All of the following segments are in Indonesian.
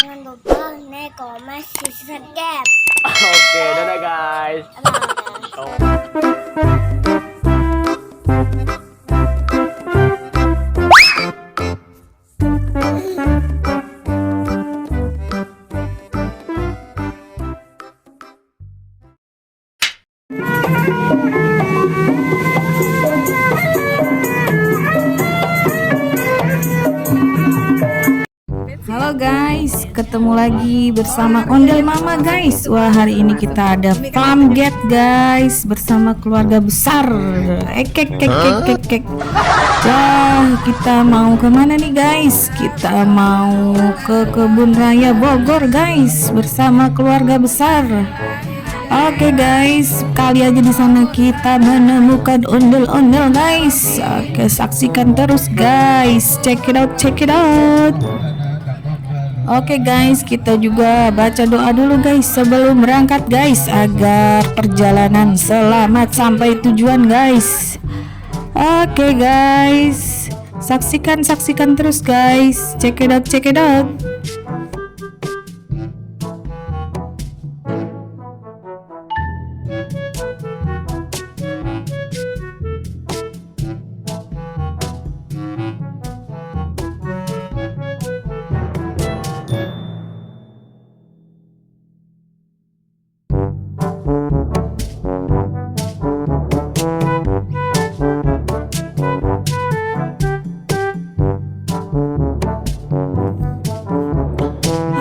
Jangan lupa like, comment, subscribe. Oke, dadah guys. Dadah. Halo guys, ketemu lagi bersama Ondel Mama guys. Wah, hari ini kita ada farm gate guys bersama keluarga besar. Ekek. Wah, kita mau kemana nih guys? Kita mau ke Kebun Raya Bogor guys bersama keluarga besar. Oke guys, kali aja di sana kita menemukan ondel-ondel guys. Oke, saksikan terus guys. Check it out. Oke guys, kita juga baca doa dulu guys sebelum berangkat guys, agar perjalanan selamat sampai tujuan guys. Oke guys, saksikan terus guys. Check it out.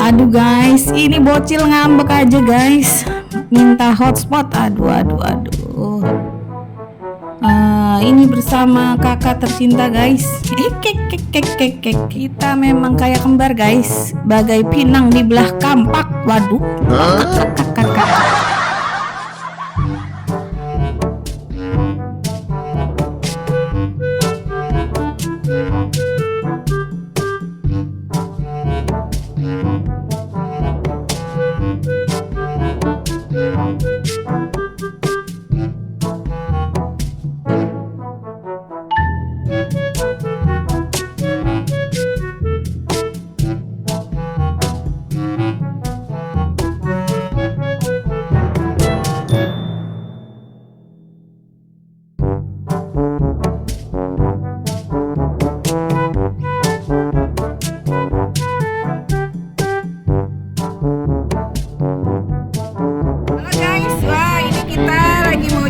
Aduh guys, ini bocil ngambek aja guys, minta hotspot. Aduh. Ini bersama kakak tercinta guys. Kek. Kita memang kayak kembar guys, bagai pinang di belah kampak. Waduh.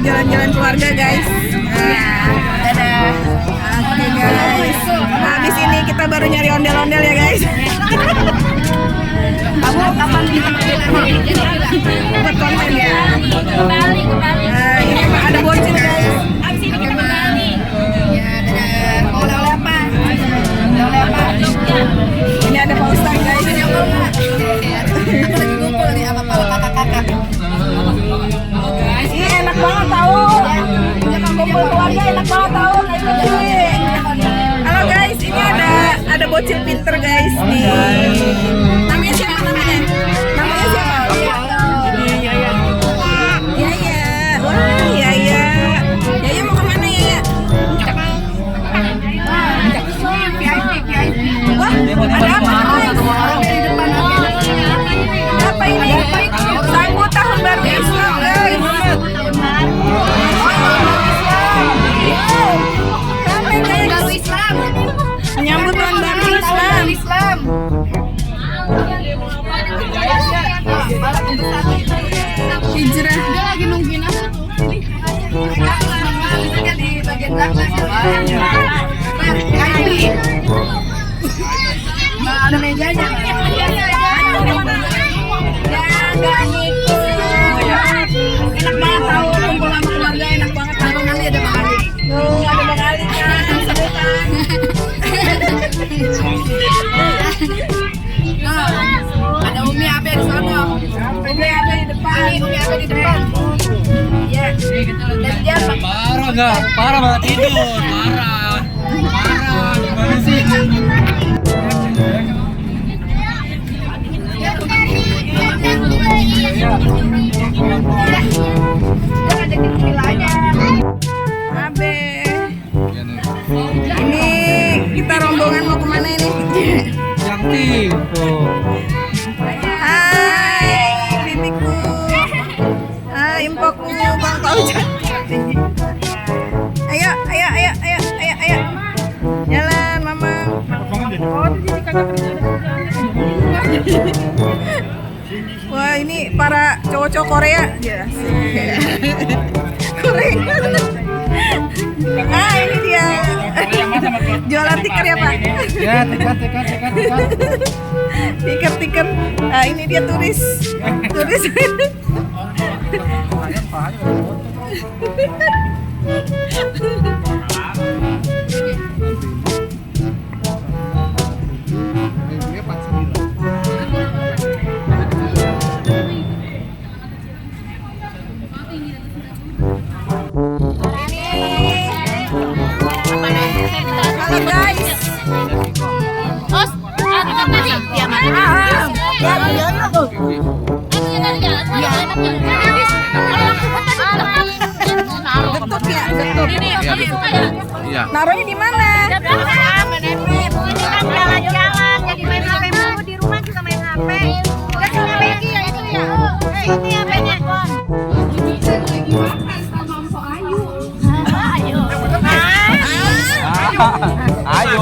Jalan-jalan keluarga guys. Dadah. Oke guys. Habis ini kita baru nyari ondel-ondel ya guys. Kamu kapan buat konten ya? Kembali. Ini ada bocil guys. Habis ini kita kembali. Ya, dadah. Mau oleh-oleh apa? Ini ada Pak Ustadz guys. Aku lagi ngumpul nih sama kakak-kakak. Ini enak banget tahu. Kumpul keluarga enak banget tahu. Halo guys, ini ada bocil pinter guys nih. Namanya siapa? Yaya. Wah, Yaya mau kemana Yaya? Wah, ada apa guys? Apa ini? Sambut tahun baru Islam guys. Menyambut tahun baru Islam. Hijrah. Dia lagi nungguin apa? Di bagian belakang. Ada mejanya. Enak banget tahu kumpul sama keluarga, enak banget. Bang Ali ada Bang Ali. Ada Bang Ali kan, seru kan. Ada Umi Abe di sana. Umi Abe di depan. Iya. Dan dia Parah banget tidur. Parah. Gimana sih? Abe. Ini kita rombongan mau kemana ini? Yang tipu. Wah, ini para cowok-cowok Korea. Ya, Korea. Ah, ini dia. Jualan tiket ya, Pak? Ya, tiket. Tiket. Ah, ini dia turis. Halo guys. Getuk ya, getuk. Iya. Naruhnya di mana? Jalan-jalan, jadi main HP mulu di rumah juga main HP. Udah cuma lagi ya itu ya. Ini HP-nya. Ayo.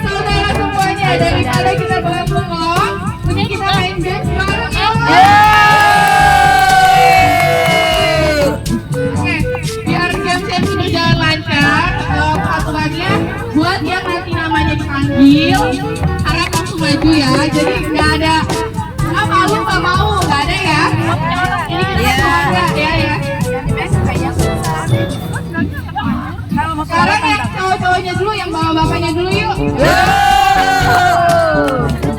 Saudara semuanya, daripada kita bengong, mending kita main games bareng ya. Oke, biar gamesnya berjalan lancar, aturannya buat yang nanti namanya dipanggil, harap langsung maju ya. Jadi nggak ada malu nggak mau, nggak ada ya. Ini kita keluarga ya. Sekarang yang cowok-cowoknya dulu, yang bawa-bapaknya dulu yuk.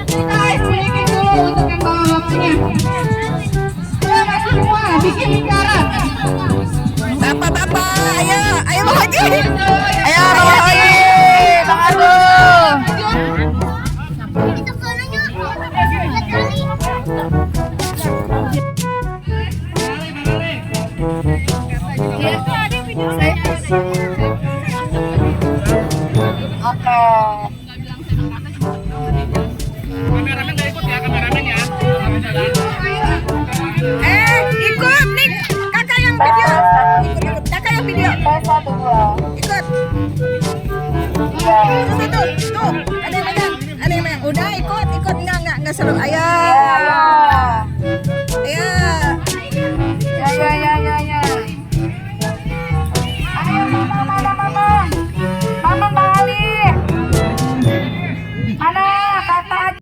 Kita ice-breaking dulu untuk yang bawa-bapaknya. Ayo semua, bikin lingkaran. Bapak-bapak, ayo Bang Haji. Ayo Bang Ayo. Haji. Bang Ardo. Itu sononya. Lihat kali. Kameramen nggak ikut ya, kameramen ya. Ikut nih. Kakak yang video. Ikut. Kakak yang video. Ikut. Tuh. Ada yang megang. Udah ikut. Enggak seru. Ayo. Ayo. Mama balik. Mana kata?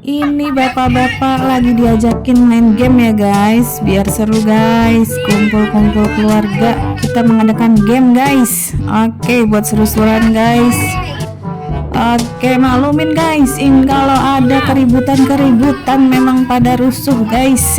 Ini bapak-bapak lagi diajakin main game ya guys, biar seru guys, kumpul-kumpul keluarga, kita mengadakan game guys. Oke, buat seru-seruan guys. Oke, maklumin guys, kalau ada keributan memang pada rusuh guys.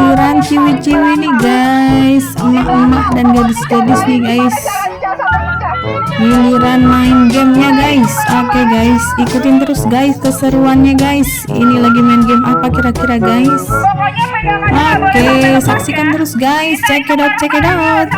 Giliran ciwi-ciwi nih guys, emak-emak dan gadis-gadis nih guys. Giliran main gamenya guys. Oke guys, ikutin terus guys keseruannya guys. Ini lagi main game apa kira-kira guys? Oke, saksikan terus guys. Check it out, check it out.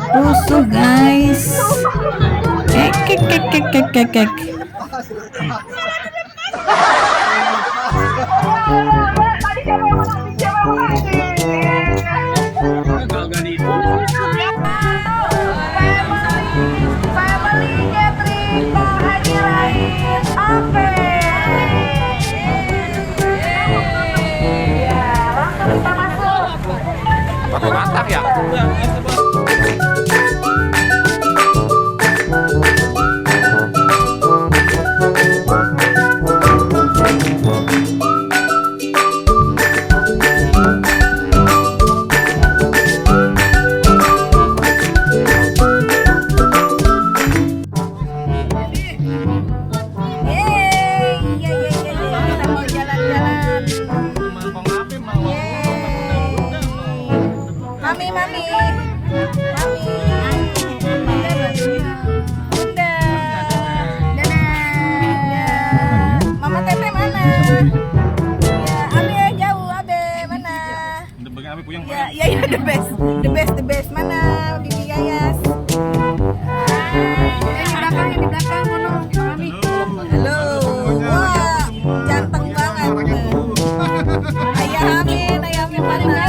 Rusuh guys. Kek. Pakai mantap ya. Ya, the best mana Bibi Yayas? Di belakang mana? Halo, wah, ganteng banget. Ayah Amin mana?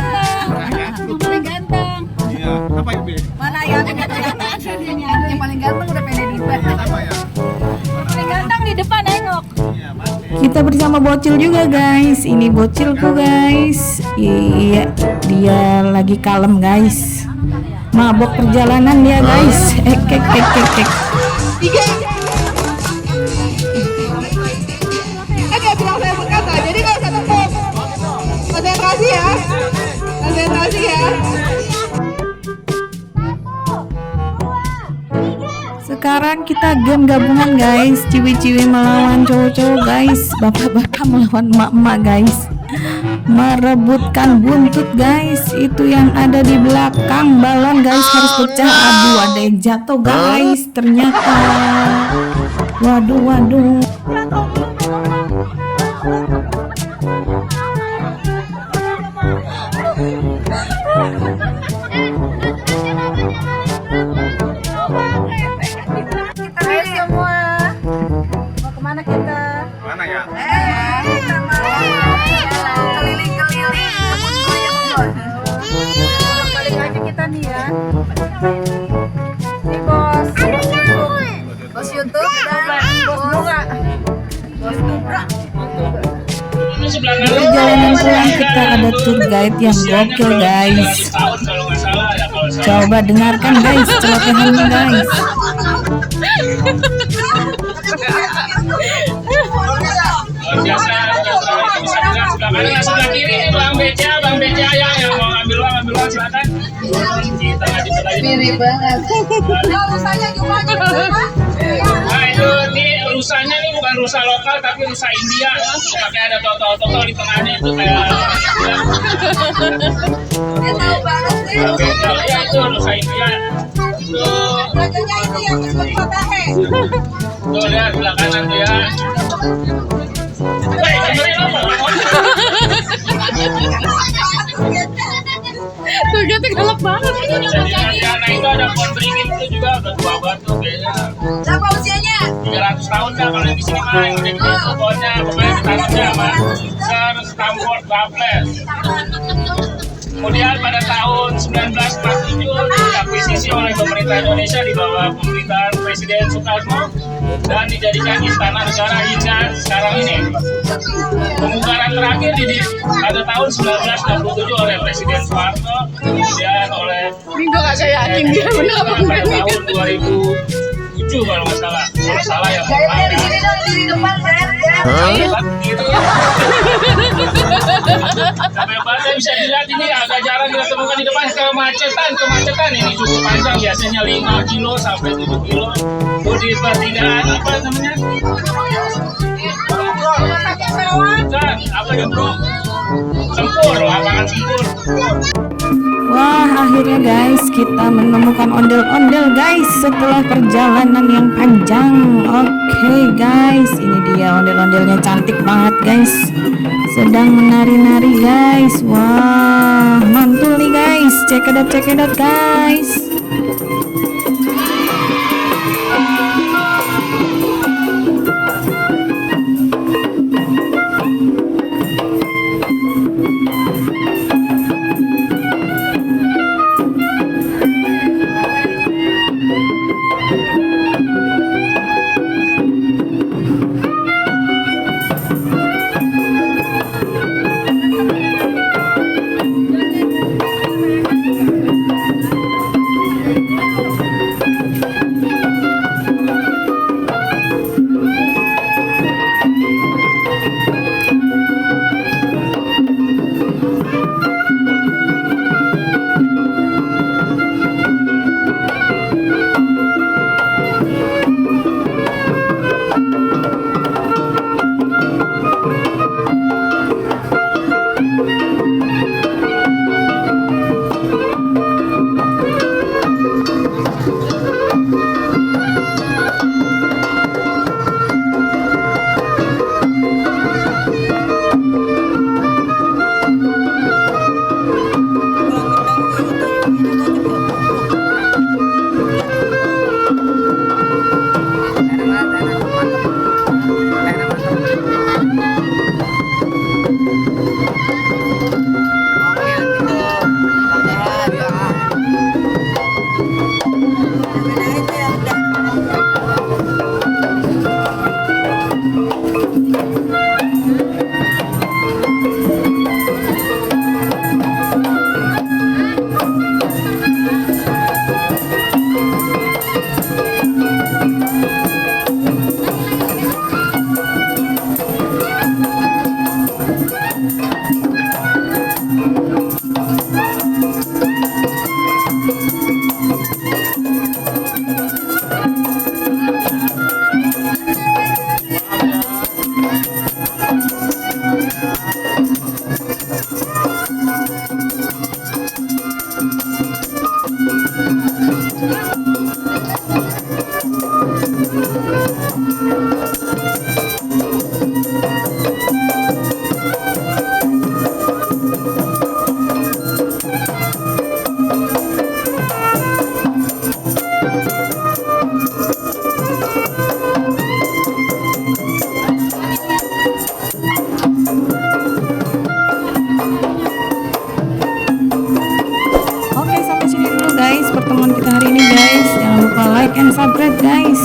Paling ganteng. Iya, apa itu? Mana Ayah Amin yang paling ganteng udah pede di depan. Paling ganteng di depan nengok. Kita bersama bocil juga guys. Ini bocilku guys. Iya, dia lagi kalem guys. Mabok perjalanan dia guys. Kek. Dia bilang saya berkata, jadi nggak usah tepuk. Konsentrasi ya. Sekarang kita game gabungan guys. Ciwi-ciwi melawan cowok-cowok guys. Bapak-bapak melawan emak-emak guys. Merebutkan buntut guys. Itu yang ada di belakang balon guys harus pecah. Aduh, ada yang jatuh guys. Ternyata. Waduh. Kita semua mau kemana kita? Mana ya? Kita mau keliling-keliling. Balik aja kita nih ya. Ini bos YouTube dan bos Bunga. Bos Bunga. Di perjalanan pulang kita ada tour guide yang gokil guys. Coba dengarkan guys celotehannya guys. Biasa sebelah kiri Bang Beca yang mau ngambil uang silakan. Kita lanjut lagi. Mirip banget. Nah itu rusanya ini bukan rusa lokal tapi rusa India. Pakai ada totol di tengahnya itu kayak. Dia tahu banget sih. Ya itu rusa India. Belajarnya itu yang disebut potahe. Tuh lihat sebelah kanan tuh ya. Dengerin apa? Tuh kita galak banget. Nah itu ada pohon beringin itu juga udah tua banget tuh kayaknya. Berapa usianya? 300 tahun dah kalau di sini mah yang udah gede tuh pohonnya. Pokoknya ditanamnya sama Sir Stamford Raffles. Kemudian pada tahun 1947 diakuisisi oleh pemerintah Indonesia di bawah pemerintahan Presiden Soekarno dan dijadikan istana negara hingga sekarang ini. Pembukaran terakhir pada tahun 1967 oleh Presiden Soeharto, kemudian oleh yakin dia benar apa sampai tahun 2007 kalau nggak salah ya. Di sini dong, di depan Fer. Sampai pada bisa dilihat ini agak jarang kita temukan di depan, kemacetan ini cukup panjang, biasanya 5 kilo sampai 7 kilo. Di pertigaan apa namanya? Bukan, apa ya bro? Sempur, lapangan Sempur. Wah, akhirnya guys kita menemukan ondel-ondel guys setelah perjalanan yang panjang. Oke guys, ini dia ondel-ondelnya, cantik banget guys. Sedang menari-nari guys. Wah, mantul nih guys. Cekidot guys. Oke, sampai sini dulu guys pertemuan kita hari ini guys. Jangan lupa like and subscribe guys.